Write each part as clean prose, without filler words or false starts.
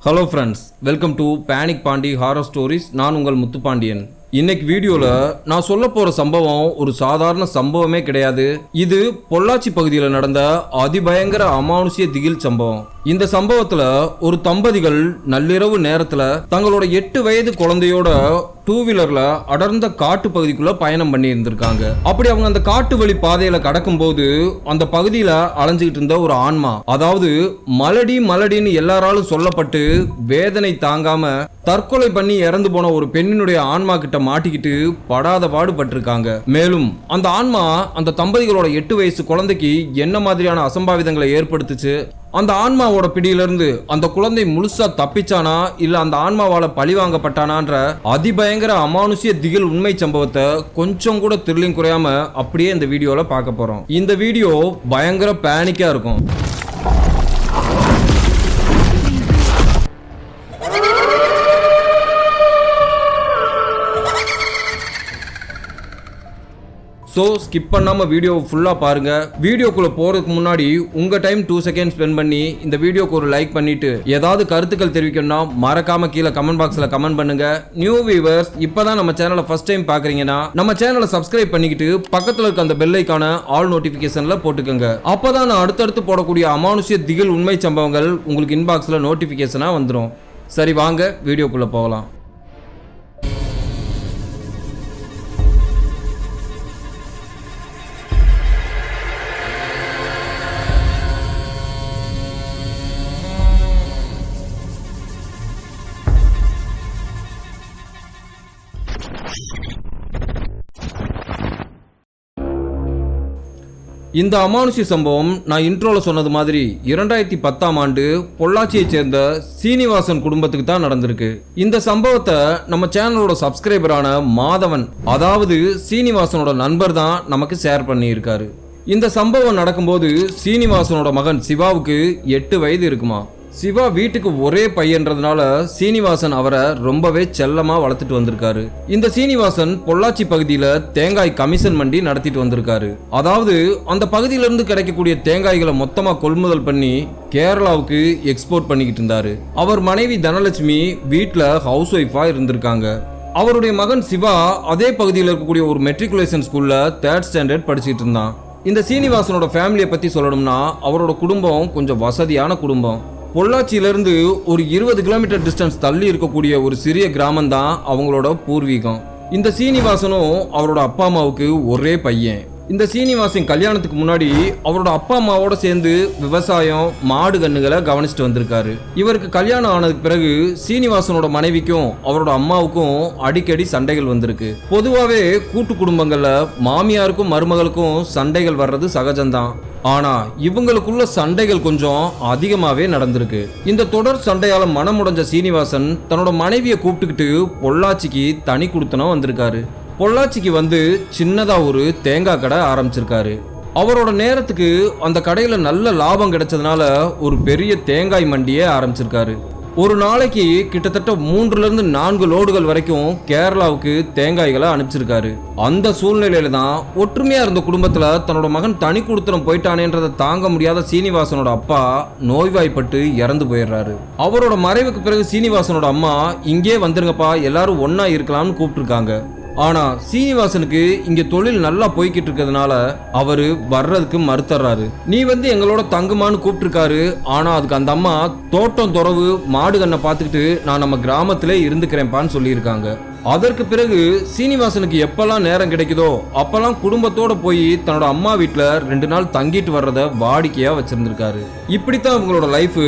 Hello friends, welcome to panic Pandi horror stories. நான் உங்கள் முத்துப்பாண்டியன். இன்னைக்கு வீடியோவில் நான் சொல்ல போகிற சம்பவம் ஒரு சாதாரண சம்பவமே கிடையாது. இது பொள்ளாச்சி பகுதியில் நடந்த அதிபயங்கர அமானுஷ்ய திகில் சம்பவம். இந்த சம்பவத்தில் ஒரு தம்பதிகள் நள்ளிரவு நேரத்தில் தங்களோட 8 வயது குழந்தையோட 2 வீலர்ல அடர்ந்த காட்டு பகுதிக்குள்ள பயணம் பண்ணி இருந்திருக்காங்க. அப்படி அவங்க அந்த காட்டு வழி பாதையில கடக்கும் போது அந்த பகுதியில அலைஞ்சுக்கிட்டு இருந்த ஒரு ஆன்மா, அதாவது மலடின்னு எல்லாராலும் சொல்லப்பட்டு வேதனை தாங்காம தற்கொலை பண்ணி இறந்து போன ஒரு பெண்ணினுடைய ஆன்மா கிட்ட மாட்டிக்கிட்டு படாத பாடுபட்டிருக்காங்க. மேலும் அந்த ஆன்மா அந்த தம்பதிகளோட 8 வயசு குழந்தைக்கு என்ன மாதிரியான அசம்பாவிதங்களை ஏற்படுத்துச்சு, அந்த ஆன்மாவோட பிடியிலிருந்து அந்த குழந்தை முழுசா தப்பிச்சானா இல்ல அந்த ஆன்மாவால பழி வாங்கப்பட்டானான்ற அதிபயங்கர அமானுஷ்ய திகில் உண்மை சம்பவத்தை கொஞ்சம் கூட த்ரில்லிங் குறையாம அப்படியே இந்த வீடியோல பார்க்க போறோம். இந்த வீடியோ பயங்கர பேனிக்கா இருக்கும். ஸோ ஸ்கிப் பண்ணாமல் வீடியோவை ஃபுல்லாக பாருங்கள். வீடியோக்குள்ளே போகிறதுக்கு முன்னாடி உங்கள் டைம் 2 செகண்ட் ஸ்பெண்ட் பண்ணி இந்த வீடியோக்கு ஒரு லைக் பண்ணிவிட்டு ஏதாவது கருத்துக்கள் தெரிவிக்கணும்னா மறக்காமல் கீழே கமெண்ட் பாக்ஸில் கமெண்ட் பண்ணுங்கள். நியூ வியூவர்ஸ் இப்போ தான் நம்ம சேனலை ஃபஸ்ட் டைம் பார்க்குறீங்கன்னா நம்ம சேனலை சப்ஸ்கிரைப் பண்ணிக்கிட்டு பக்கத்தில் இருக்க அந்த பெல் ஐக்கான ஆல் நோட்டிஃபிகேஷனில் போட்டுக்கோங்க. அப்போ தான் நான் அடுத்தடுத்து போடக்கூடிய அமானுஷ்ய திகில் உண்மை சம்பவங்கள் உங்களுக்கு இன்பாக்ஸில் நோட்டிஃபிகேஷனாக வந்துடும். சரி, வாங்க வீடியோக்குள்ளே போகலாம். இந்த அமானுஷ்ய சம்பவம் நான் இன்ட்ரோல சொன்னது மாதிரி 2010ஆம் ஆண்டு பொள்ளாச்சியை சேர்ந்த சீனிவாசன் குடும்பத்துக்கு தான் நடந்திருக்கு. இந்த சம்பவத்தை நம்ம சேனலோட சப்ஸ்கிரைபரான மாதவன், அதாவது சீனிவாசனோட நண்பர் தான் நமக்கு ஷேர் பண்ணியிருக்காரு. இந்த சம்பவம் நடக்கும்போது சீனிவாசனோட மகன் சிவாவுக்கு 8 வயது இருக்குமா. சிவா வீட்டுக்கு ஒரே பையன்றதுனால சீனிவாசன் அவரை ரொம்பவே செல்லமா வளர்த்துட்டு வந்திருக்காரு. இந்த சீனிவாசன் பொள்ளாச்சி பகுதியில தேங்காய் கமிஷன் மண்டி நடத்திட்டு வந்திருக்காரு. அதாவது அந்த பகுதியிலிருந்து கிடைக்கக்கூடிய தேங்காய்களை மொத்தமா கொள்முதல் பண்ணி கேரளாவுக்கு எக்ஸ்போர்ட் பண்ணிக்கிட்டு இருந்தாரு. அவர் மனைவி தனலட்சுமி வீட்டுல ஹவுஸ் ஒய்ஃபா இருந்திருக்காங்க. அவருடைய மகன் சிவா அதே பகுதியில் இருக்கக்கூடிய ஒரு மெட்ரிகுலேஷன் ஸ்கூல்ல 3rd ஸ்டாண்டர்ட் படிச்சுட்டு இருந்தான். இந்த சீனிவாசனோட ஃபேமிலியை பத்தி சொல்லணும்னா அவரோட குடும்பம் கொஞ்சம் வசதியான குடும்பம். பொள்ளாச்சியிலிருந்து ஒரு 20 கிலோமீட்டர் டிஸ்டன்ஸ் தள்ளி இருக்கக்கூடிய ஒரு சிறிய கிராமம் தான் அவங்களோட பூர்வீகம். இந்த சீனிவாசனும் அவரோட அப்பா அம்மாவுக்கு ஒரே பையன். இந்த சீனிவாசன் கல்யாணத்துக்கு முன்னாடி அவரோட அப்பா அம்மாவோட சேர்ந்து விவசாயம், மாடு கண்ணுகளை கவனிச்சுட்டு வந்திருக்காரு. இவருக்கு கல்யாணம் ஆனதுக்கு பிறகு சீனிவாசனோட மனைவிக்கும் அவரோட அம்மாவுக்கும் அடிக்கடி சண்டைகள் வந்திருக்கு. பொதுவாகவே கூட்டு குடும்பங்கள்ல மாமியாருக்கும் மருமகளுக்கும் சண்டைகள் வர்றது சகஜம்தான். ஆனா இவங்களுக்குள்ள சண்டைகள் கொஞ்சம் அதிகமாவே நடந்திருக்கு. இந்த தொடர் சண்டையால மனமுடைஞ்ச சீனிவாசன் தன்னோட மனைவியை கூப்பிட்டுக்கிட்டு பொள்ளாச்சிக்கு தனி குடுத்தனம் வந்திருக்காரு. பொள்ளாச்சிக்கு வந்து சின்னதா ஒரு தேங்காய் கடை ஆரம்பிச்சிருக்காரு. அவரோட நேரத்துக்கு அந்த கடையில நல்ல லாபம் கிடைச்சதுனால ஒரு பெரிய தேங்காய் மண்டியே ஆரம்பிச்சிருக்காரு. ஒரு நாளைக்கு கிட்டத்தட்ட 3-4 லோடுகள் வரைக்கும் கேரளாவுக்கு தேங்காய்களை அனுப்பிச்சிருக்காரு. அந்த சூழ்நிலையில தான் ஒற்றுமையா இருந்த குடும்பத்துல தன்னோட மகன் தனி குடுத்தனம் போயிட்டானேன்றதை தாங்க முடியாத சீனிவாசனோட அப்பா நோய்வாய்ப்பட்டு இறந்து போயிடுறாரு. அவரோட மறைவுக்கு பிறகு சீனிவாசனோட அம்மா இங்கே வந்துருங்கப்பா, எல்லாரும் ஒன்னா இருக்கலாம்னு கூப்பிட்டுருக்காங்க. ஆனா சீனிவாசனுக்கு இங்க தொழில் நல்லா போய்கிட்டு இருக்கிறதுனால அவரு வர்றதுக்கு மறுத்தர்றாரு. நீ வந்து எங்களோட தங்குமான்னு கூப்பிட்டுருக்காரு. ஆனா அதுக்கு அந்த அம்மா தோட்டம் துறவு மாடு கண்ணை பார்த்துக்கிட்டு நான் நம்ம கிராமத்திலே இருந்துக்கிறேன்பான்னு சொல்லியிருக்காங்க. அதற்கு பிறகு சீனிவாசனுக்கு எப்பெல்லாம் நேரம் கிடைக்குதோ அப்பெல்லாம் குடும்பத்தோட போய் தன்னோட அம்மா வீட்டுல 2 நாள் தங்கிட்டு வர்றத வாடிக்கையா வச்சிருந்திருக்காரு. இப்படித்தான் அவங்களோட லைஃப்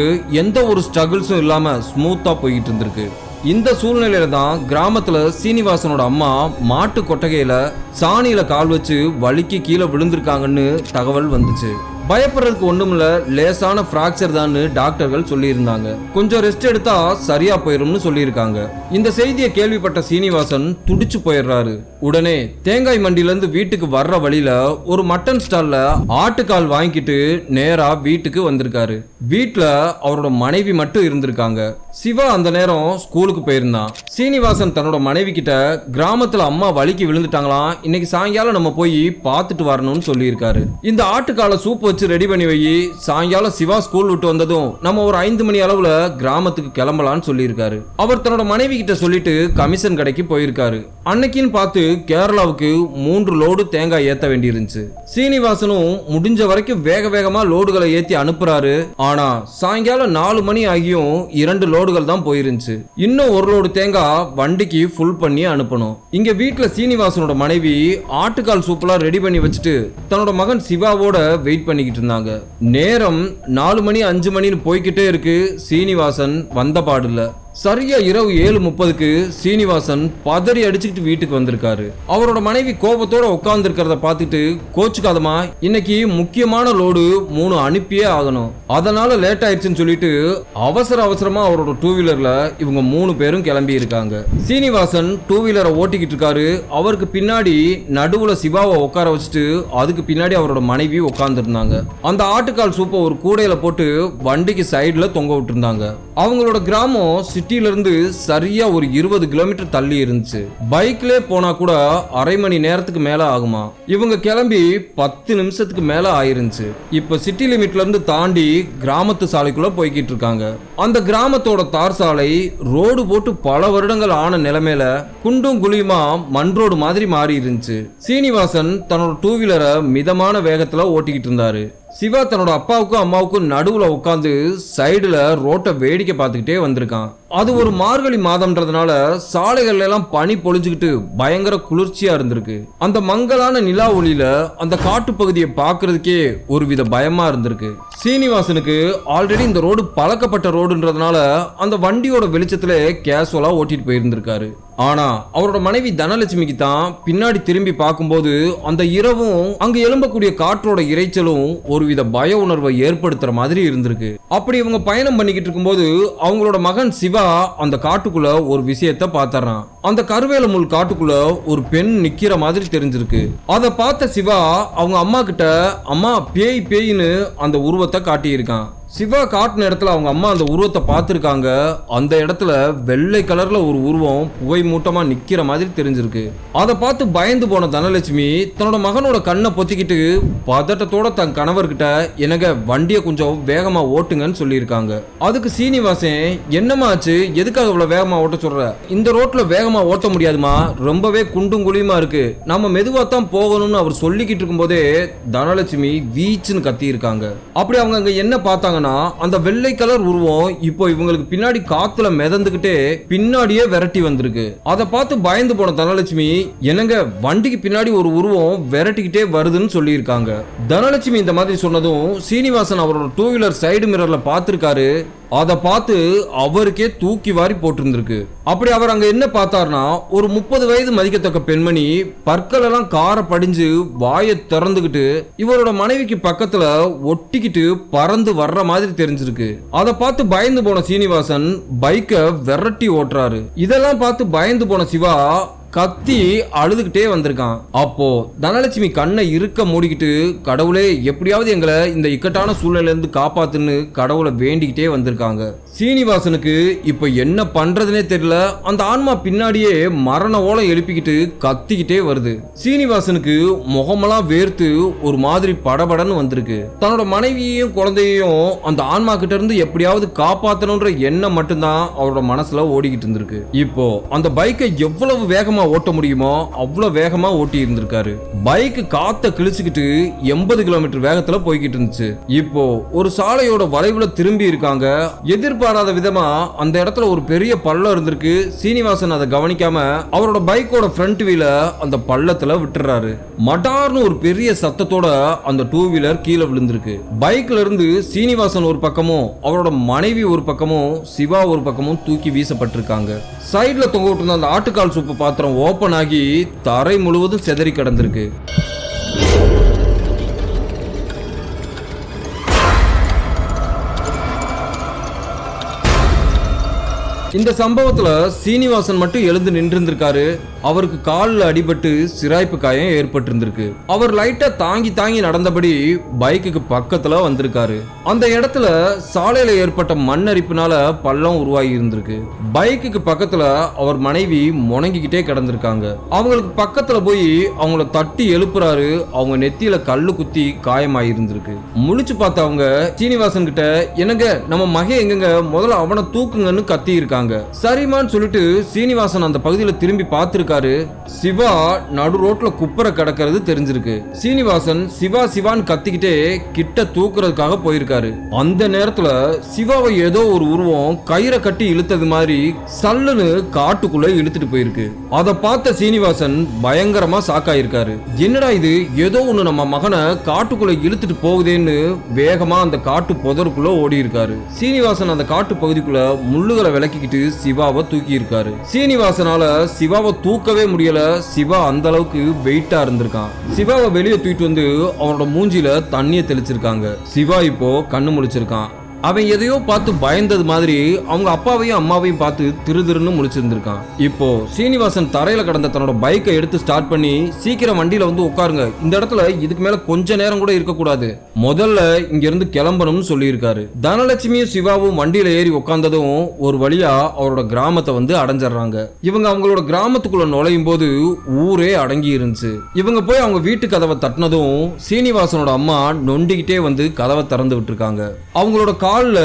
எந்த ஒரு ஸ்ட்ரகிள்ஸும் இல்லாம ஸ்மூத்தா போய்கிட்டு இருந்திருக்கு. இந்த சூழ்நிலையில தான் கிராமத்துல சீனிவாசனோட அம்மா மாட்டு கொட்டகையில சாணியில கால் வச்சு வலிக்கு கீழே விழுந்திருக்காங்கன்னு தகவல் வந்துச்சு. பயப்படுறதுக்கு ஒண்ணுமில்ல, லேசான பிராக்சர் தான் டாக்டர்கள் சொல்லியிருந்தாங்க. கொஞ்சம் ரெஸ்ட் எடுத்தா சரியா போயிரும்னு சொல்லியிருக்காங்க. இந்த செய்தியை கேள்விப்பட்ட சீனிவாசன் துடிச்சு போயிடுறாரு. உடனே தேங்காய் மண்டியிலிருந்து வீட்டுக்கு வர்ற வழியில ஒரு மட்டன் ஸ்டால்ல ஆட்டுக்கால் வாங்கிட்டு நேரா வீட்டுக்கு வந்திருக்காரு. வீட்டுல அவரோட மனைவி மட்டும் இருந்திருக்காங்க. சிவா அந்த நேரம் ஸ்கூலுக்கு போயிருந்தான். சீனிவாசன் தன்னோட மனைவி கிட்ட கிராமத்துல அம்மா வலிக்கு விழுந்துட்டாங்களாம், இன்னைக்கு சாயங்காலம் நம்ம போய் பார்த்துட்டு வரணும்னு சொல்லியிருக்காரு. இந்த ஆட்டுக்கால சூப் வச்சு வச்சு ரெடி பண்ணி வை, சாயங்காலம் சிவா ஸ்கூல் விட்டு வந்ததும் நம்ம ஒரு 5 மணி அளவுல கிராமத்துக்கு கிளம்பலான்னு சொல்லியிருக்காரு. அவர் தன்னோட மனைவி கிட்ட சொல்லிட்டு கமிஷன் கடைக்கு போயிருக்காரு. அன்னைக்குன்னு பார்த்து கேரளாவுக்கு 3 லோடு தேங்காய் ஏத்த வேண்டி இருந்துச்சு. சீனிவாசனும் முடிஞ்ச வரைக்கும் வேக வேகமா லோடுகளை ஏத்தி அனுப்புறாரு. ஆனா சாயங்காலம் 4 மணி ஆகியும் 2 லோடுகள் தான் போயிருந்துச்சு. இன்னும் 1 லோடு தேங்காய் வண்டிக்கு ஃபுல் பண்ணி அனுப்பணும். இங்க வீட்டுல சீனிவாசனோட மனைவி ஆட்டுக்கால் சூப்பெல்லாம் ரெடி பண்ணி வச்சுட்டு தன்னோட மகன் சிவாவோட வெயிட் பண்ணிக்கிட்டு இருந்தாங்க. நேரம் 4 மணி 5 மணின்னு போய்கிட்டே இருக்கு. சீனிவாசன் வந்த பாடுல. சரியா இரவு 7:30க்கு சீனிவாசன் பதறி அடிச்சுக்கிட்டு வீட்டுக்கு வந்திருக்காரு. அவரோட மனைவி கோபத்தோட உட்கார்ந்து இருக்கிறத பார்த்துட்டு, கோச்சுக்காதமா, இன்னைக்கு முக்கியமான லோடு 3 அனுப்பியே ஆகணும், அதனால லேட் ஆயிடுச்சுன்னு சொல்லிட்டு அவசரமா அவரோட 2 வீலர்ல இவங்க 3 பேரும் கிளம்பி இருக்காங்க. சீனிவாசன் 2 வீலரை ஓட்டிக்கிட்டு இருக்காரு. அவருக்கு பின்னாடி நடுவுல சிவாவை உட்கார வச்சுட்டு அதுக்கு பின்னாடி அவரோட மனைவி உட்கார்ந்து இருந்தாங்க. அந்த ஆட்டுக்கால் சூப்பை ஒரு கூடையில போட்டு வண்டிக்கு சைடுல தொங்க விட்டு இருந்தாங்க. அவங்களோட கிராமம் சிட்டில இருந்து சரியா ஒரு 20 கிலோமீட்டர் தள்ளி இருந்துச்சு. பைக்ல போனா கூட அரை மணி நேரத்துக்கு மேல ஆகுமா. இவங்க கிளம்பி 10 நிமிஷத்துக்கு மேல ஆயிருந்துச்சு. இப்ப சிட்டி லிமிட்ல இருந்து தாண்டி கிராமத்து சாலைக்குள்ள போய்கிட்டு இருக்காங்க. அந்த கிராமத்தோட தார் சாலை ரோடு போட்டு பல வருடங்கள் ஆன நிலைமையில குண்டும் குழியுமா மண் ரோடு மாதிரி மாறி இருந்துச்சு. சீனிவாசன் தன்னோட 2 வீலரை மிதமான வேகத்துல ஓட்டிக்கிட்டு இருந்தாரு. சிவா தன்னோட அப்பாவுக்கும் அம்மாவுக்கும் நடுவுல உட்காந்து சைடுல ரோட்டை வேடிக்கை பார்த்துக்கிட்டே வந்திருக்கான். அது ஒரு மார்கழி மாதம்ன்றதுனால சாலைகள்ல எல்லாம் பனி பொழிஞ்சுக்கிட்டு பயங்கர குளிர்ச்சியா இருந்திருக்கு. அந்த மங்கலான நிலா ஒளியில அந்த காட்டு பகுதியை பார்க்கறதுக்கே ஒரு வித பயமா இருந்திருக்கு. சீனிவாசனுக்கு ஆல்ரெடி இந்த ரோடு பழக்கப்பட்ட ரோடுன்றதுனால அந்த வண்டியோட வெளிச்சத்துல கேஷுவலா ஓட்டிட்டு போயிருந்திருக்காரு. ஆனா அவரோட மனைவி தனலட்சுமிக்கு தான் பின்னாடி திரும்பி பார்க்கும்போது அந்த இரவும் அங்க எழும்பக்கூடிய காற்றோட இறைச்சலும் ஒருவித பய உணர்வை ஏற்படுத்துற மாதிரி இருந்திருக்கு. அப்படி இவங்க பயணம் பண்ணிக்கிட்டு இருக்கும்போது அவங்களோட மகன் சிவா அந்த காட்டுக்குள்ள ஒரு விஷயத்த பார்த்தறான். அந்த கருவேல முள் காட்டுக்குள்ள ஒரு பெண் நிக்கிற மாதிரி தெரிஞ்சிருக்கு. அதை பார்த்த சிவா அவங்க அம்மா கிட்ட, அம்மா பேய் பேயின்னு அந்த உருவத்தை காட்டியிருக்கான். சிவா காட்டின இடத்துல அவங்க அம்மா அந்த உருவத்தை பார்த்துருக்காங்க. அந்த இடத்துல வெள்ளை கலர்ல ஒரு உருவம் புகை மூட்டமா நிக்கிற மாதிரி தெரிஞ்சிருக்கு. அதை பார்த்து பயந்து போன தனலட்சுமி தன்னோட மகனோட கண்ணை பொத்திக்கிட்டு பதட்டத்தோட தன் கணவர்கிட்ட, எனக்கு வண்டியை கொஞ்சம் வேகமா ஓட்டுங்கன்னு சொல்லியிருக்காங்க. அதுக்கு சீனிவாசன், என்னமாச்சு, எதுக்காக இவ்வளவு வேகமா ஓட்ட சொல்ற, இந்த ரோட்ல வேகமா ஓட்ட முடியாதுமா, ரொம்பவே குண்டும் குழியுமா இருக்கு, நம்ம மெதுவா தான் போகணும்னு அவர் சொல்லிக்கிட்டு இருக்கும் போதே தனலட்சுமி வீச்சுன்னு கத்தி இருக்காங்க. அப்படி அவங்க அங்க என்ன பார்த்தாங்க, அந்த வெள்ளை கலர் உருவம் இப்போ இவங்களுக்கு பின்னாடி காத்துல மிதந்துகிட்டே பின்னாடியே விரட்டி வந்திருக்கு. அதை பார்த்து பயந்து போன தனலட்சுமி, என்னங்க வண்டிக்கு பின்னாடி ஒரு உருவம் விரட்டிக்கிட்டே வருதுன்னு சொல்லியிருக்காங்க. தனலட்சுமி இந்த மாதிரி சொன்னதும் சீனிவாசன் அவரோட 2 வீலர் சைடு மிரர்ல பார்த்திருக்காரு. அதை பார்த்து அவருக்கே தூக்கி வாரி போட்டிருந்திருக்கு. அப்படி அவர் அங்க என்ன பார்த்தார்னா, ஒரு 30 வயது மதிக்கத்தக்க பெண்மணி பற்கள் எல்லாம் கார படிஞ்சு வாயை திறந்துகிட்டு இவரோட மனைவிக்கு பக்கத்துல ஒட்டிக்கிட்டு பறந்து வர்ற மாதிரி தெரிஞ்சிருக்கு. அதை பார்த்து பயந்து போன சீனிவாசன் பைக்கை விரட்டி ஓட்டுறாரு. இதெல்லாம் பார்த்து பயந்து போன சிவா கத்தி அழுதுகிட்டே வந்திருக்கான். அப்போ தனலட்சுமி கண்ணை இருக்க மூடிக்கிட்டு, கடவுளே எப்படியாவது எங்களை இந்த இக்கட்டான சூழ்நிலையில இருந்து காப்பாத்துன்னு கடவுளை வேண்டிக்கிட்டே வந்திருக்காங்க. சீனிவாசனுக்கு இப்ப என்ன பண்றதுனே தெரியல. அந்த ஆன்மா பின்னாடியே மரண ஓலம் எழுப்பிக்கிட்டு கத்திக்கிட்டே வருது. சீனிவாசனுக்கு முகமெல்லாம் வேர்த்து ஒரு மாதிரி படபடன்னு வந்திருக்கு. தன்னோட மனைவியையும் குழந்தையையும் அந்த ஆன்மா கிட்ட இருந்து எப்படியாவது காப்பாத்தணும்ன்ற எண்ணம் மட்டும்தான் அவரோட மனசுல ஓடிக்கிட்டு இருந்திருக்கு. இப்போ அந்த பைக்கை எவ்வளவு வேகமா ஓட்ட முடியுமோ அவ்வளவு வேகமா ஓட்டி இருந்திருக்காரு. பைக் காத்த கிழிச்சுக்கிட்டு 80 கிலோமீட்டர் வேகத்துல போய்கிட்டு இருந்துச்சு. இப்போ ஒரு சாலையோட வளைவுல திரும்பி இருக்காங்க. எதிர்பாராத விதமா அந்த இடத்துல ஒரு பெரிய பள்ளம் இருந்திருக்கு. சீனிவாசன் அதை கவனிக்காம அவரோட பைக்கோட ஃப்ரண்ட் வீல அந்த பள்ளத்துல விட்டுறாரு. மடார்னு ஒரு பெரிய சத்தத்தோட அந்த 2 வீலர் கீழே விழுந்திருக்கு. பைக்ல இருந்து சீனிவாசன் ஒரு பக்கமும் அவரோட மனைவி ஒரு பக்கமும் சிவா ஒரு பக்கமும் தூக்கி வீசப்பட்டிருக்காங்க. சைட்ல தொங்க விட்டு அந்த ஆட்டுக்கால் சூப்பு பாத்திரம் ஓபன் ஆகி தரை முழுவதும் செதறி கிடந்திருக்கு. இந்த சம்பவத்துல சீனிவாசன் மட்டும் எழுந்து நின்று இருந்திருக்காரு. அவருக்கு காலில் அடிபட்டு சிராய்ப்பு காயம் ஏற்பட்டிருந்திருக்கு. அவர் லைட்டா தாங்கி தாங்கி நடந்தபடி பைக்குக்கு பக்கத்துல வந்திருக்காரு. அந்த இடத்துல சாலையில ஏற்பட்ட மண்ணரிப்புனால பள்ளம் உருவாகி இருந்திருக்கு. பைக்குக்கு பக்கத்துல அவர் மனைவி முணங்கிக்கிட்டே கிடந்திருக்காங்க. அவங்களுக்கு பக்கத்துல போய் அவங்கள தட்டி எழுப்புறாரு. அவங்க நெத்தியில கல்லு குத்தி காயமாயி இருந்திருக்கு. முழிச்சு பார்த்த அவங்க சீனிவாசன் கிட்ட, என்னங்க நம்ம மகே எங்கங்க, முதல்ல அவனை தூக்குங்கன்னு கத்தி இருக்காங்க. சரிமான்னு சொல்லிட்டு சீனிவாசன் அந்த பகுதியில திரும்பி பார்த்திருக்காரு. சிவா நடு ரோட்ல குப்புற கிடக்கிறது தெரிஞ்சிருக்கு. சீனிவாசன் சிவா சிவான்னு கத்திக்கிட்டே கிட்ட தூக்குறதுக்காக போயிருக்காரு. அந்த நேரத்துல சிவாவை ஏதோ ஒரு உருவம் கயிறை கட்டி இழுத்தது மாதிரி சல்லுன்னு காட்டுக்குள்ள இழுத்துட்டு போயிருக்கு. அதை பார்த்த சீனிவாசன் பயங்கரமா சாக்காயிருக்காரு. என்னடா இது, ஏதோ ஒண்ணு நம்ம மகனை காட்டுக்குள்ள இழுத்துட்டு போகுதேன்னு வேகமா அந்த காட்டு புதருக்குள்ள ஓடி இருக்காரு. சீனிவாசன் அந்த காட்டு பகுதிக்குள்ள முள்ளுகளை விளக்கிக்கிட்டு சிவாவை தூக்கி இருக்காரு. சீனிவாசனால சிவாவை தூக்கவே முடியல. சிவா அந்த அளவுக்கு வெயிட்டா இருந்திருக்கான். சிவாவை வெளியே தூக்கிட்டு வந்து அவனோட மூஞ்சில தண்ணியை தெளிச்சிருக்காங்க. சிவா இப்போ கண்ணு முழிச்சிருக்கான். அவன் எதையோ பார்த்து பயந்தது மாதிரி அவங்க அப்பாவையும் அம்மாவையும் பார்த்து திருதிருன்னு முழிச்சிருந்திருக்கான். இப்போ சீனிவாசன் தரையில கடந்த தன்னோட பைக்கை எடுத்து ஸ்டார்ட் பண்ணி, சீக்கிரம் வண்டியில வந்து உட்காருங்க, இந்த இடத்துல இதுக்கு மேல கொஞ்ச நேரம் கூட இருக்கக்கூடாது, முதல்ல இங்க இருந்து கிளம்பணும்னு சொல்லியிருக்காரு. தனலட்சுமியும் சிவாவும் வண்டியில ஏறி உட்கார்ந்ததும் ஒரு வழியா அவரோட கிராமத்தை வந்து அடைஞ்சிடறாங்க. இவங்க அவங்களோட கிராமத்துக்குள்ள நுழையும் போது ஊரே அடங்கி இருந்துச்சு. இவங்க போய் அவங்க வீட்டு கதவை தட்டினதும் சீனிவாசனோட அம்மா நொண்டிக்கிட்டே வந்து கதவை திறந்து விட்டுருக்காங்க. அவங்களோட கால்ல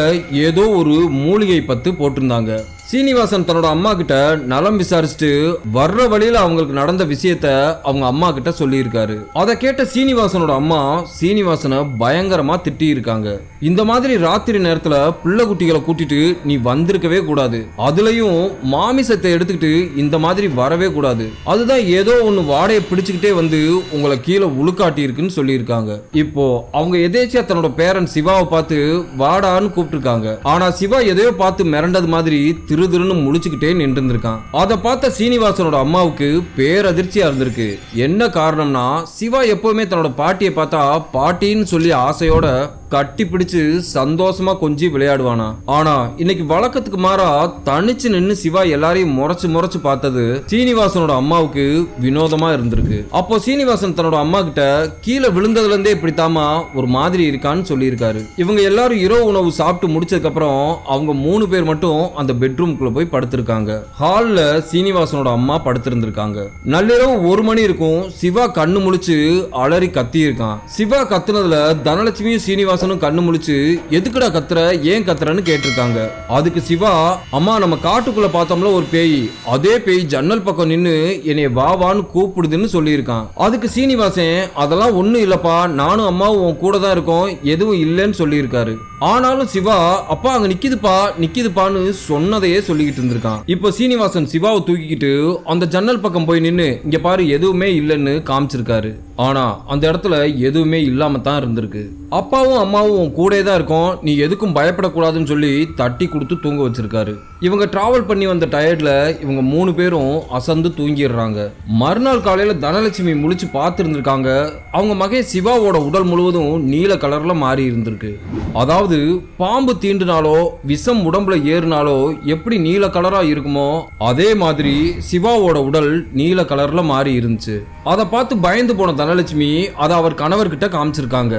ஏதோ ஒரு மூலிகை பத்து போட்டிருந்தாங்க. சீனிவாசன் தன்னோட அம்மா கிட்ட நலம் விசாரிச்சுட்டு வர்ற வழியில அவங்களுக்கு நடந்த விஷயத்த அவங்க அம்மா கிட்ட சொல்லி இருக்காரு. அதை கேட்ட சீனிவாசனோட அம்மா சீனிவாசனை பயங்கரமா திட்டி இருக்காங்க. இந்த மாதிரி ராத்திரி நேரத்துல பிள்ளை குட்டிகளை கூட்டிட்டு நீ வந்திருக்கவே கூடாது, அதுலயும் மாமிசத்தை எடுத்துக்கிட்டு இந்த மாதிரி வரவே கூடாது, அதுதான் ஏதோ ஒண்ணு வாடையை பிடிச்சுக்கிட்டே வந்து உங்களை கீழே உழுக்காட்டி இருக்குன்னு சொல்லி இருக்காங்க. இப்போ அவங்க எதேச்சியா தன்னோட பேரன் சிவாவை பார்த்து வாடான்னு கூப்பிட்டு இருக்காங்க. ஆனா சிவா எதையோ பார்த்து மிரண்டது மாதிரி திருதிருன்னு முழிச்சுக்கிட்டே நின்று இருந்திருக்கான். அதை பார்த்த சீனிவாசனோட அம்மாவுக்கு பேரதிர்ச்சியா இருந்திருக்கு. என்ன காரணம்னா, சிவா எப்பவுமே தன்னோட பாட்டியை பார்த்தா பாட்டின்னு சொல்லி ஆசையோட கட்டி பிடிச்சு சந்தோஷமா கொஞ்சி விளையாடுவானா. ஆனா இன்னைக்கு வழக்கத்துக்கு மாறா தனிச்சு நின்னு சிவா எல்லாரையும் முறைச்சு முறைச்சு பார்த்தது சீனிவாசனோட அம்மாவுக்கு வினோதமா இருந்திருக்கு. அப்போ சீனிவாசன் தன்னோட அம்மா கிட்ட கீழே விழுந்ததுல இருந்தே இப்படித்தாமா ஒரு மாதிரி இருக்கான்னு சொல்லி இருக்காரு. இவங்க எல்லாரும் இரவு உணவு சாப்பிட்டு முடிச்சதுக்கு அப்புறம் அவங்க 3 பேர் மட்டும் அந்த பெட்ரூம்குள்ள போய் படுத்திருக்காங்க. ஹால்ல சீனிவாசனோட அம்மா படுத்திருந்திருக்காங்க. நள்ளிரவு 1 மணி இருக்கும். சிவா கண்ணு முழிச்சு அலறி கத்தி இருக்கான். சிவா கத்துனதுல தனலட்சுமியும் சீனிவாசன் கண்ணு முழிச்சு எதுக்குடா கத்துற, ஏன் கத்துறன்னு கேட்டிருக்காங்க. அதுக்கு சிவா, அம்மா நம்ம காட்டுக்குள்ள பார்த்தோம்ல ஒரு பேய், அதே பேய் ஜன்னல் பக்கம் நின்னு என்னைய வா வான்னு கூப்பிடுதுன்னு சொல்லியிருக்கான். அதுக்கு சீனிவாசன், அதெல்லாம் ஒண்ணும் இல்லப்பா, நானும் அம்மாவும் உன் கூட தான் இருக்கோம், எதுவும் இல்லைன்னு சொல்லியிருக்காரு. ஆனாலும் சிவா, அப்பா அங்க நிக்குதுப்பான்னு சொன்னதையே சொல்லிக்கிட்டு இருந்திருக்கான். இப்போ சீனிவாசன் சிவாவை தூக்கிக்கிட்டு அந்த ஜன்னல் பக்கம் போய் நின்னு இங்க பாரு எதுவுமே இல்லைன்னு காமிச்சிருக்காரு. ஆனா அந்த இடத்துல எதுவுமே இல்லாம தான் இருந்திருக்கு. அப்பாவும் அம்மாவும் கூட தான் இருக்கும், நீ எதுக்கும் பயப்படக்கூடாதுன்னு சொல்லி தட்டி கொடுத்து தூங்க வச்சிருக்காரு. இவங்க டிராவல் பண்ணி வந்த டயர்ட்ல இவங்க 3 பேரும் அசந்து தூங்கிடுறாங்க. மறுநாள் காலையில தனலட்சுமி முழிச்சு பார்த்துருந்துருக்காங்க. அவங்க மகே சிவாவோட உடல் முழுவதும் நீல கலர்ல மாறி இருந்திருக்கு. அதாவது பாம்பு தீண்டுனாலோ விஷம் உடம்புல ஏறினாலோ எப்படி நீல கலரா இருக்குமோ அதே மாதிரி சிவாவோட உடல் நீல கலர்ல மாறி இருந்துச்சு. அதை பார்த்து பயந்து போன தனலட்சுமி அதை அவர் கணவர்கிட்ட காமிச்சிருக்காங்க.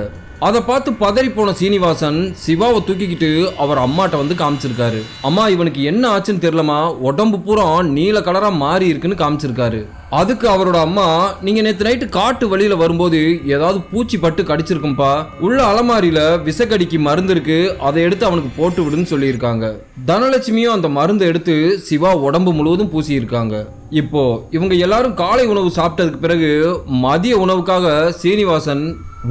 அதை பார்த்து பதறி போன சீனிவாசன் சிவாவை தூக்கிக்கிட்டு அவர் அம்மாட்ட வந்து காமிச்சிருக்காரு. அம்மா இவனுக்கு என்ன ஆச்சுன்னு தெரியலமா, உடம்பு பூரா நீல கலரா மாறி இருக்குன்னு காமிச்சிருக்காரு. அதுக்கு அவரோட அம்மா, நீங்க நேற்று நைட்டு காட்டு வழியில வரும்போது ஏதாவது பூச்சி பட்டு கடிச்சிருக்கும்பா, உள்ள அலமாரியில விஷக்கடிக்கு மருந்து இருக்கு, அதை எடுத்து அவனுக்கு போட்டு விடுன்னு சொல்லியிருக்காங்க. தனலட்சுமியும் அந்த மருந்து எடுத்து சிவா உடம்பு முழுவதும் பூசி இருக்காங்க. இப்போ இவங்க எல்லாரும் காலை உணவு சாப்பிட்டதுக்கு பிறகு மதிய உணவுக்காக சீனிவாசன்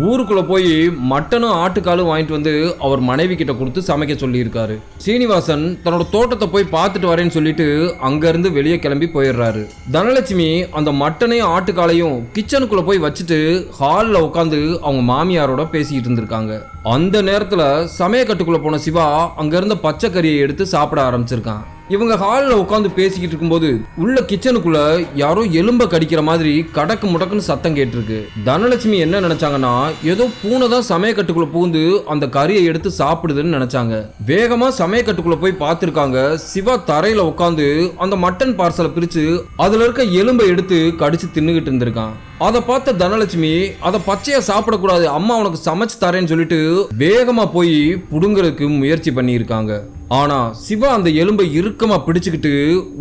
ஊருக்குள்ள போய் மட்டனும் ஆட்டுக்காலும் வாங்கிட்டு வந்து அவர் மனைவி கிட்ட கொடுத்து சமைக்க சொல்லி இருக்காரு. சீனிவாசன் தன்னோட தோட்டத்தை போய் பார்த்துட்டு வரேன்னு சொல்லிட்டு அங்க இருந்து வெளியே கிளம்பி போயிடுறாரு. தனலட்சுமி அந்த மட்டனையும் ஆட்டுக்காலையும் கிச்சனுக்குள்ள போய் வச்சுட்டு ஹால்ல உட்காந்து அவங்க மாமியாரோட பேசிக்கிட்டு இருந்திருக்காங்க. அந்த நேரத்துல சமயக்கட்டுக்குள்ள போன சிவா அங்க இருந்த பச்சை கறியை எடுத்து சாப்பிட ஆரம்பிச்சிருக்கான். இவங்க ஹாலில் உட்காந்து பேசிக்கிட்டு இருக்கும்போது உள்ள கிச்சனுக்குள்ள யாரோ எலும்ப கடிக்கிற மாதிரி கடக்கு முடக்குன்னு சத்தம் கேட்டிருக்கு. தனலட்சுமி என்ன நினைச்சாங்கன்னா ஏதோ பூனை தான் சமயக்கட்டுக்குள்ள பூந்து அந்த கறியை எடுத்து சாப்பிடுதுன்னு நினைச்சாங்க. வேகமா சமயக்கட்டுக்குள்ள போய் பார்த்திருக்காங்க. சிவா தரையில உட்காந்து அந்த மட்டன் பார்சலை பிரிச்சு அதுல இருக்க எலும்பை எடுத்து கடிச்சு தின்னுகிட்டு இருந்திருக்கான். அதை பார்த்த தனலட்சுமி அதை பச்சையா சாப்பிடக்கூடாது, அம்மா உனக்கு சமைச்சு தரேன்னு சொல்லிட்டு வேகமா போய் புடுங்கிறதுக்கு முயற்சி பண்ணியிருக்காங்க. ஆனா சிவா அந்த எலும்பை இறுக்கமா பிடிச்சுக்கிட்டு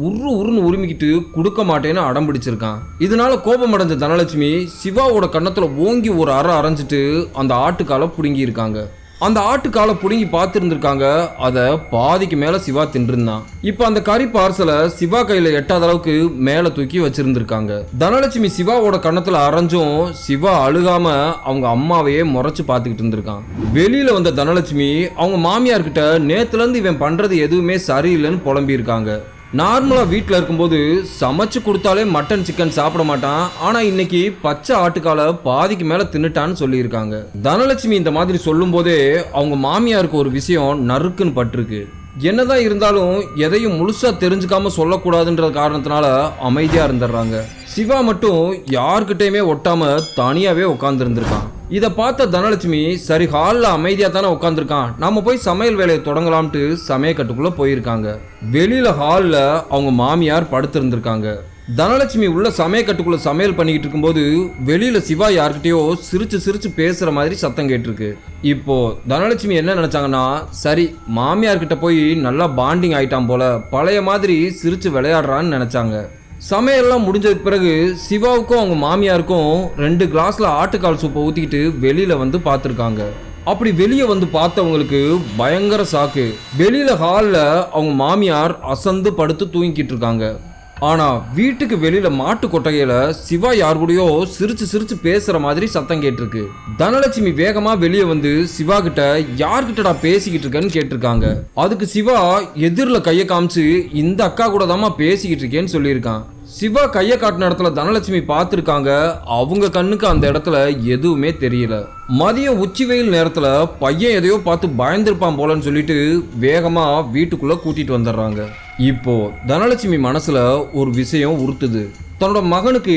உருன்னு உரிமிக்கிட்டு கொடுக்க மாட்டேன்னு அடம் பிடிச்சிருக்கான். இதனால கோபம் அடைஞ்ச தனலட்சுமி சிவாவோட கன்னத்துல ஓங்கி ஒரு அரைஞ்சிட்டு அந்த ஆட்டுக்கால புடுங்கி இருக்காங்க. அந்த ஆட்டுக்காலை புடுங்கி பார்த்துருந்துருக்காங்க. அதை பாதிக்கு மேல சிவா தின்றுந்தான். இப்ப அந்த கறி பார்சலை சிவா கையில எட்டாத அளவுக்கு மேல தூக்கி வச்சிருந்திருக்காங்க. தனலட்சுமி சிவாவோட கன்னத்துல அரைஞ்சும் சிவா அழுகாம அவங்க அம்மாவையே முறைச்சு பார்த்துக்கிட்டு இருந்திருக்கான். வெளியில வந்த தனலட்சுமி அவங்க மாமியார் கிட்ட நேத்துல இருந்து இவன் பண்றது எதுவுமே சரியில்லைன்னு புலம்பி இருக்காங்க. நார்மலா வீட்டில் இருக்கும்போது சமைச்சு கொடுத்தாலே மட்டன் சிக்கன் சாப்பிட மாட்டான், ஆனா இன்னைக்கு பச்சை ஆட்டுக்கால பாதிக்கு மேல தின்னுட்டான்னு சொல்லியிருக்காங்க. தனலட்சுமி இந்த மாதிரி சொல்லும் போதே அவங்க மாமியாருக்கு ஒரு விஷயம் நறுக்குன்னு பட்டிருக்கு. என்னதான் இருந்தாலும் எதையும் முழுசா தெரிஞ்சுக்காம சொல்லக்கூடாதுன்ற காரணத்தினால அமைதியா இருந்துடுறாங்க. சிவா மட்டும் யாருக்கிட்டையுமே ஒட்டாம தனியாவே உட்கார்ந்து இருந்திருக்கான். இதை பார்த்த தனலட்சுமி சரி ஹாலில் அமைதியா தானே உட்காந்துருக்கான், நாம போய் சமையல் வேலையை தொடங்கலாம்ட்டு சமையக்கட்டுக்குள்ள போயிருக்காங்க. வெளியில ஹாலில் அவங்க மாமியார் படுத்திருந்திருக்காங்க. தனலட்சுமி உள்ள சமையக்கட்டுக்குள்ள சமையல் பண்ணிக்கிட்டு இருக்கும்போது வெளியில சிவா யார்கிட்டயோ சிரிச்சு சிரிச்சு பேசுற மாதிரி சத்தம் கேட்டிருக்கு. இப்போ தனலட்சுமி என்ன நினைச்சாங்கன்னா சரி மாமியார்கிட்ட போய் நல்லா பாண்டிங் ஆயிட்டான் போல, பழைய மாதிரி சிரிச்சு விளையாடுறான்னு நினைச்சாங்க. சமையல்லாம் முடிஞ்சதுக்கு பிறகு சிவாவுக்கும் அவங்க மாமியாருக்கும் 2 கிளாஸ்ல ஆட்டுக்கால் சூப்பை ஊத்திக்கிட்டு வெளியில வந்து பார்த்துருக்காங்க. அப்படி வெளியே வந்து பார்த்தவங்களுக்கு பயங்கர சாக்கு. வெளியில ஹாலில் அவங்க மாமியார் அசந்து படுத்து தூங்கிக்கிட்டு இருக்காங்க. ஆனா வீட்டுக்கு வெளியில மாட்டு கொட்டகையில சிவா யார் கூடயோ சிரிச்சு சிரிச்சு பேசுற மாதிரி சத்தம் கேட்டிருக்கு. தனலட்சுமி வேகமா வெளியே வந்து சிவா கிட்ட யார்கிட்டடா பேசிக்கிட்டு இருக்கேன்னு கேட்டிருக்காங்க. அதுக்கு சிவா எதிரில் கையை காமிச்சு இந்த அக்கா கூட தாமா பேசிக்கிட்டு இருக்கேன்னு சொல்லியிருக்கான். சிவா கையை காட்டின இடத்துல தனலட்சுமி பார்த்துருக்காங்க. அவங்க கண்ணுக்கு அந்த இடத்துல எதுவுமே தெரியல. மதியம் உச்சி வெயில் நேரத்துல பையன் எதையோ பார்த்து பயந்துருப்பான் போலன்னு சொல்லிட்டு வேகமா வீட்டுக்குள்ள கூட்டிட்டு வந்துடுறாங்க. இப்போ தனலட்சுமி மனசுல ஒரு விஷயம் உறுத்துது. தன்னோட மகனுக்கு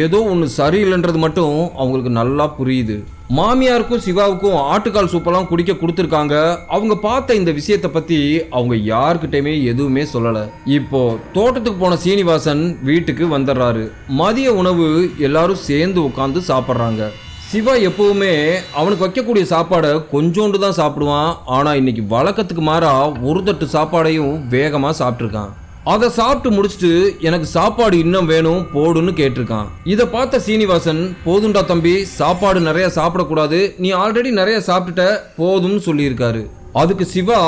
ஏதோ ஒன்று சரியில்லைன்றது மட்டும் அவங்களுக்கு நல்லா புரியுது. மாமியாருக்கும் சிவாவுக்கும் ஆட்டுக்கால் சூப்பெல்லாம் குடிக்க கொடுத்துருக்காங்க. அவங்க பார்த்த இந்த விஷயத்தை பத்தி அவங்க யாருக்கிட்டையுமே எதுவுமே சொல்லல. இப்போ தோட்டத்துக்கு போன சீனிவாசன் வீட்டுக்கு வந்துடுறாரு. மதிய உணவு எல்லாரும் சேர்ந்து உட்காந்து சாப்பிட்றாங்க. சிவா எப்பவுமே அவனுக்கு வைக்கக்கூடிய சாப்பாடை கொஞ்சோண்டு தான் சாப்பிடுவான். ஆனா இன்னைக்கு வழக்கத்துக்கு மாறா ஒரு தட்டு சாப்பாடையும் வேகமா சாப்பிட்டுருக்கான். அதை சாப்பிட்டு முடிச்சுட்டு எனக்கு சாப்பாடு இன்னும் வேணும் போடுன்னு கேட்டிருக்கான். இதை பார்த்த சீனிவாசன் போதுண்டா தம்பி, சாப்பாடு நிறைய சாப்பிடக்கூடாது, நீ ஆல்ரெடி நிறைய சாப்பிட்டுட்ட, போதும்னு சொல்லியிருக்காரு. அதுக்கு சிவா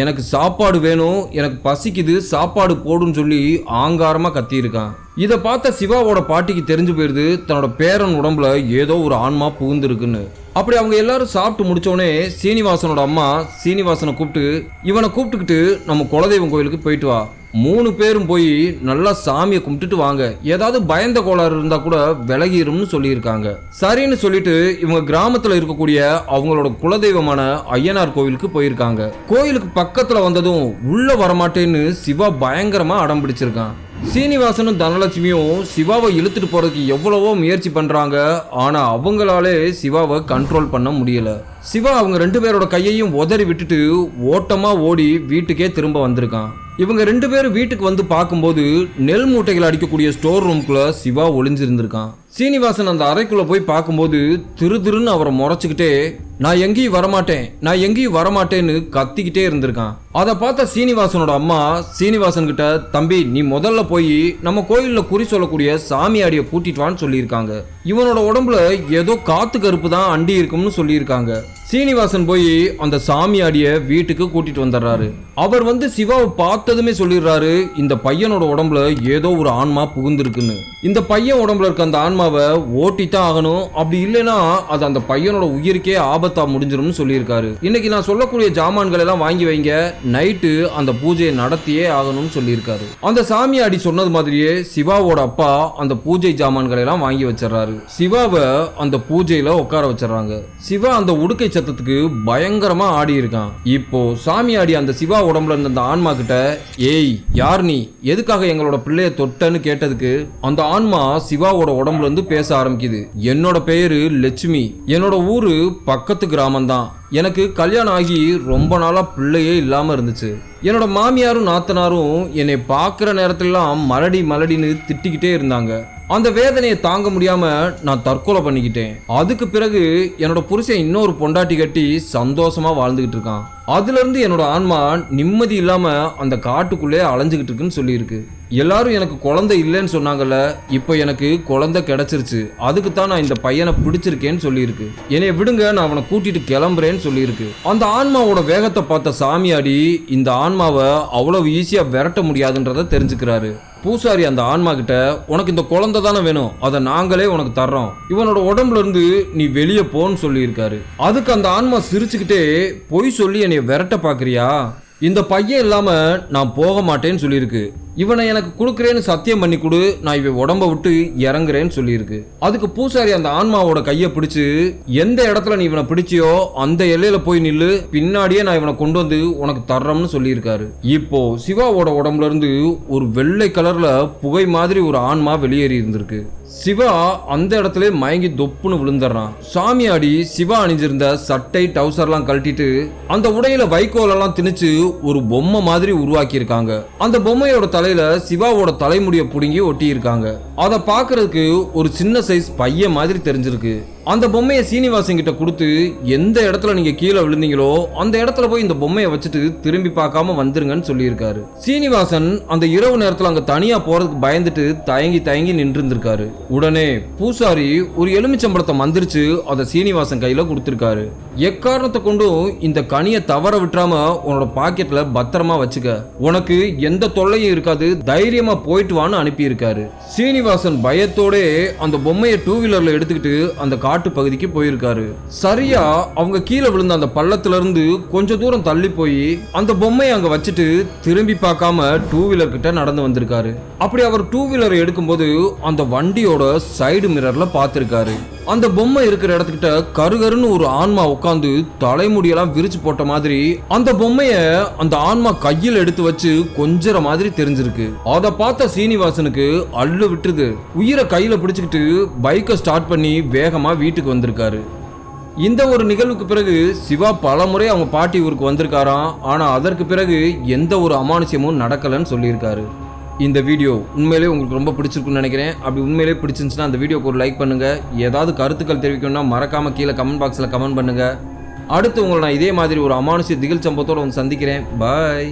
எனக்கு சாப்பாடு வேணும், எனக்கு பசிக்குது, சாப்பாடு போடுன்னு சொல்லி ஆங்காரமா கத்தியிருக்கான். இதை பார்த்த சிவாவோட பாட்டிக்கு தெரிஞ்சு போயிருது தன்னோட பேரன் உடம்புல ஏதோ ஒரு ஆன்மா புகுந்துருக்குன்னு. அப்படி அவங்க எல்லாரும் சாப்பிட்டு முடிச்சோடனே சீனிவாசனோட அம்மா சீனிவாசனை கூப்பிட்டு இவனை கூப்பிட்டுக்கிட்டு நம்ம குலதெய்வம் கோயிலுக்கு போயிட்டு வா, 3 பேரும் போய் நல்லா சாமியை கும்பிட்டுட்டு வாங்க, ஏதாவது பயந்த கோளாறு இருந்தா கூட விலகிரும்னு சொல்லியிருக்காங்க. சரின்னு சொல்லிட்டு இவங்க கிராமத்துல இருக்கக்கூடிய அவங்களோட குலதெய்வமான ஐயனார் கோவிலுக்கு போயிருக்காங்க. கோயிலுக்கு பக்கத்துல வந்ததும் உள்ள வரமாட்டேன்னு சிவா பயங்கரமா அடம் பிடிச்சிருக்கான். சீனிவாசனும் தனலட்சுமியும் சிவாவை இழுத்துட்டு போறதுக்கு எவ்வளவோ முயற்சி பண்றாங்க. ஆனா அவங்களாலே சிவாவை கண்ட்ரோல் பண்ண முடியல. சிவா அவங்க 2 பேரோட கையையும் உதறி விட்டுட்டு ஓட்டமா ஓடி வீட்டுக்கே திரும்ப வந்திருக்கான். இவங்க 2 பேரும் வீட்டுக்கு வந்து பார்க்கும்போது நெல் மூட்டைகள் அடிக்கக்கூடிய ஸ்டோர் ரூம்குள்ள சிவா ஒளிஞ்சிருந்திருக்கான். சீனிவாசன் அந்த அறைக்குள்ள போய் பார்க்கும்போது திருன்னு அவரை முறைச்சுக்கிட்டே நான் எங்கேயும் வரமாட்டேன், நான் எங்கேயும் வரமாட்டேன்னு கத்திக்கிட்டே இருந்திருக்கான். அதை பார்த்த சீனிவாசனோட அம்மா சீனிவாசன் கிட்ட தம்பி நீ முதல்ல போய் நம்ம கோயில்ல குறி சொல்லக்கூடிய சாமியாடியை கூட்டிட்டு வான்னு சொல்லியிருக்காங்க. இவனோட உடம்புல ஏதோ காத்து கருப்பு தான் அண்டி இருக்கும்னு சொல்லியிருக்காங்க. சீனிவாசன் போய் அந்த சாமியாடிய வீட்டுக்கு கூட்டிட்டு வந்துடுறாரு. அவர் வந்து சிவாவை பார்த்ததுமே சொல்லிடுறாரு இந்த பையனோட உடம்புல ஏதோ ஒரு ஆன்மா புகுந்திருக்குன்னு. இந்த பையன் உடம்புல இருக்க அந்த ஆன்மாவை ஓட்டித்தான் ஆகணும், அப்படி இல்லைன்னா அது அந்த பையனோட உயிருக்கே ஆபத்தா முடிஞ்சிரும்னு சொல்லியிருக்காரு. இன்னைக்கு நான் சொல்லக்கூடிய ஜாமான்கள் எல்லாம் வாங்கி வைங்க, நைட்டு அந்த பூஜையை நடத்தியே ஆகணும்னு சொல்லியிருக்காரு. அந்த சாமியாடி சொன்னது மாதிரியே சிவாவோட அப்பா அந்த பூஜை ஜாமான்களை எல்லாம் வாங்கி வச்சிடறாரு. சிவாவை அந்த பூஜையில உட்கார வச்சிடறாங்க. சிவா அந்த உடுக்கை சத்தத்துக்கு பயங்கரமா ஆடி இருக்கான். இப்போ சாமி ஆடி அந்த சிவா உடம்புல இருந்த அந்த ஆன்மா கிட்ட, ஏய் யார் நீ, எதுக்காக எங்களோட பிள்ளைய தொட்டன்னு கேட்டதுக்கு அந்த ஆன்மா சிவாவோட உடம்புல இருந்து பேச ஆரம்பிக்குது. என்னோட பெயரு லட்சுமி, என்னோட ஊரு பக்கத்து கிராமம்தான். எனக்கு கல்யாணம் ஆகி ரொம்ப நாளா பிள்ளையே இல்லாம இருந்துச்சு. என்னோட மாமியாரும் நாத்தனாரும் என்னை பார்க்குற நேரத்திலலாம் மலடின்னு திட்டிக்கிட்டே இருந்தாங்க. அந்த வேதனையை தாங்க முடியாம நான் தற்கொலை பண்ணிக்கிட்டேன். அதுக்கு பிறகு என்னோட புருஷன் இன்னொரு பொண்டாட்டி கட்டி சந்தோஷமா வாழ்ந்துகிட்டு இருக்கான். அதுல இருந்து என்னோட ஆன்மா நிம்மதி இல்லாம அந்த காட்டுக்குள்ளே அலைஞ்சுகிட்டு இருக்குன்னு சொல்லியிருக்கு. எல்லாரும் எனக்கு குழந்தை இல்லைன்னு சொன்னாங்கல்ல, இப்போ எனக்கு குழந்தை கிடைச்சிருச்சு. அதுக்கு தான் நான் இந்த பையனை பிடிச்சிருக்கேன்னு சொல்லியிருக்கு. என்னை விடுங்க, நான் அவனை கூட்டிட்டு கிளம்புறேன்னு சொல்லியிருக்கு. அந்த ஆன்மாவோட வேகத்தை பார்த்த சாமியாடி இந்த ஆன்மாவை அவ்வளவு ஈஸியா விரட்ட முடியாதுன்றத தெரிஞ்சுக்கிறாரு. பூசாரி அந்த ஆன்மா கிட்ட, உனக்கு இந்த குழந்தை தானே வேணும், அதை நாங்களே உனக்கு தர்றோம், இவனோட உடம்புல இருந்து நீ வெளியே போன்னு சொல்லியிருக்காரு. அதுக்கு அந்த ஆன்மா சிரிச்சுக்கிட்டே, பொய் சொல்லி என்னை விரட்ட பாக்குறியா, இந்த பையன் இல்லாம நான் போக மாட்டேன்னு சொல்லியிருக்கு. இவனை எனக்கு கொடுக்குறேன்னு சத்தியம் பண்ணி கொடு, நான் இவன் உடம்ப விட்டு இறங்குறேன்னு சொல்லியிருக்கு. அதுக்கு பூசாரி அந்த ஆன்மாவோட கையை பிடிச்சு, எந்த இடத்துல நீ இவனை பிடிச்சியோ அந்த எல்லையில போய் நில்லு, பின்னாடியே நான் இவனை கொண்டு வந்து உனக்கு தர்றோம்னு சொல்லியிருக்காரு. இப்போ சிவாவோட உடம்புல இருந்து ஒரு வெள்ளை கலர்ல புகை மாதிரி ஒரு ஆன்மா வெளியேறி இருந்திருக்கு. சிவா அந்த இடத்துல மயங்கி தொப்புன்னு விழுந்துடுறான். சாமியாடி சிவா அணிஞ்சிருந்த சட்டை டவுசர்லாம் கழட்டிட்டு அந்த உடையில வைக்கோலெல்லாம் திணிச்சு ஒரு பொம்மை மாதிரி உருவாக்கி இருக்காங்க. அந்த பொம்மையோட தலையில சிவாவோட தலைமுடியை புடுங்கி ஒட்டி இருக்காங்க. அதை பார்க்கறதுக்கு ஒரு சின்ன சைஸ் பையன் மாதிரி தெரிஞ்சிருக்கு. அந்த பொம்மையை சீனிவாசன் கிட்ட கொடுத்து, எந்த இடத்துல நீங்க கீழே விழுந்தீங்களோ அந்த இடத்துல போய் இந்த பொம்மையை வச்சுட்டு திரும்பி பார்க்காம வந்துருங்கன்னு சொல்லியிருக்காரு. சீனிவாசன் அந்த இரவு நேரத்துல அங்க தனியா போறதுக்கு பயந்துட்டு தயங்கி நின்று இருந்திருக்காரு. உடனே பூசாரி ஒரு எலுமிச்சம்பழத்தை மந்திரிச்சு அதை சீனிவாசன் கையில கொடுத்திருக்காரு. எக்காரணத்தை கொண்டும் இந்த கனியை தவற விட்டுறாம உன்னோட பாக்கெட்ல பத்திரமா வச்சுக்க, உனக்கு எந்த தொல்லையும் இருக்காது, தைரியமா போயிட்டு வான்னு அனுப்பி இருக்காரு. சீனிவாசன் பயத்தோட அந்த பொம்மையை 2 வீலர்ல எடுத்துக்கிட்டு அந்த காட்டு பகுதிக்கு போயிருக்காரு. சரியா அவங்க கீழே விழுந்த அந்த பள்ளத்துல இருந்து கொஞ்ச தூரம் தள்ளி போய் அந்த பொம்மையை அங்க வச்சுட்டு திரும்பி பார்க்காம 2 வீலர் கிட்ட நடந்து வந்திருக்காரு. அப்படி அவர் 2 வீலரை எடுக்கும்போது அந்த வண்டியோட சைடு மிரர்ல பார்த்திருக்காரு. அந்த பொம்மை இருக்கிற இடத்துக்கிட்ட கருகருன்னு ஒரு ஆன்மா உட்காந்து தலைமுடியெல்லாம் விரிச்சு போட்ட மாதிரி அந்த பொம்மைய அந்த ஆன்மா கையில் எடுத்து வச்சு கொஞ்சற மாதிரி தெரிஞ்சிருக்கு. அதை பார்த்த சீனிவாசனுக்கு அள்ளு விட்டுது. உயிரை கையில பிடிச்சுக்கிட்டு பைக்கை ஸ்டார்ட் பண்ணி வேகமா வீட்டுக்கு வந்திருக்காரு. இந்த ஒரு நிகழ்வுக்கு பிறகு சிவா பல முறை அவங்க பாட்டி ஊருக்கு வந்திருக்காராம். ஆனா அதற்கு பிறகு எந்த ஒரு அமானுஷ்யமும் நடக்கலன்னு சொல்லியிருக்காரு. இந்த வீடியோ உண்மையிலே உங்களுக்கு ரொம்ப பிடிச்சிருக்குன்னு நினைக்கிறேன். அப்படி உண்மையிலே பிடிச்சிருந்துச்சுன்னா அந்த வீடியோக்கு ஒரு லைக் பண்ணுங்க. ஏதாவது கருத்துக்கள் தெரிவிக்கணும்னா மறக்காம கீழே கமெண்ட் பாக்ஸில் கமெண்ட் பண்ணுங்க. அடுத்து உங்களை நான் இதே மாதிரி ஒரு அமானுஷ்ய திகில் சம்பவத்தோடு வந்து சந்திக்கிறேன். பாய்.